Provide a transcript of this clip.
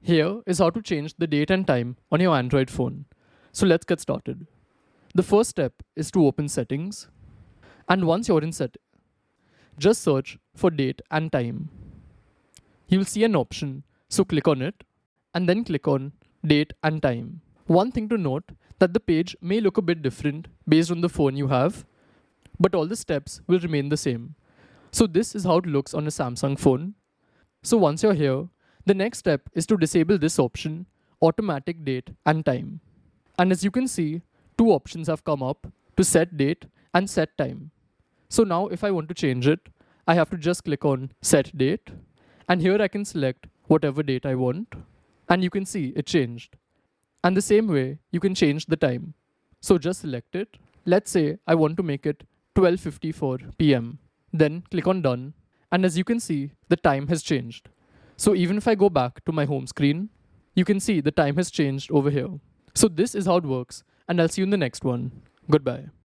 Here is how to change the date and time on your Android phone. So let's get started. The first step is to open settings. And once you're in settings, just search for date and time. You'll see an option, so click on it and then click on date and time. One thing to note that the page may look a bit different based on the phone you have, but all the steps will remain the same. So this is how it looks on a Samsung phone. So once you're here, the next step is to disable this option, automatic date and time. And as you can see, two options have come up to set date and set time. So now if I want to change it, I have to just click on set date. And here I can select whatever date I want. And you can see it changed. And the same way, you can change the time. So just select it. Let's say I want to make it 12:54 p.m. Then click on done. And as you can see, the time has changed. So even if I go back to my home screen, you can see the time has changed over here. So this is how it works. And I'll see you in the next one. Goodbye.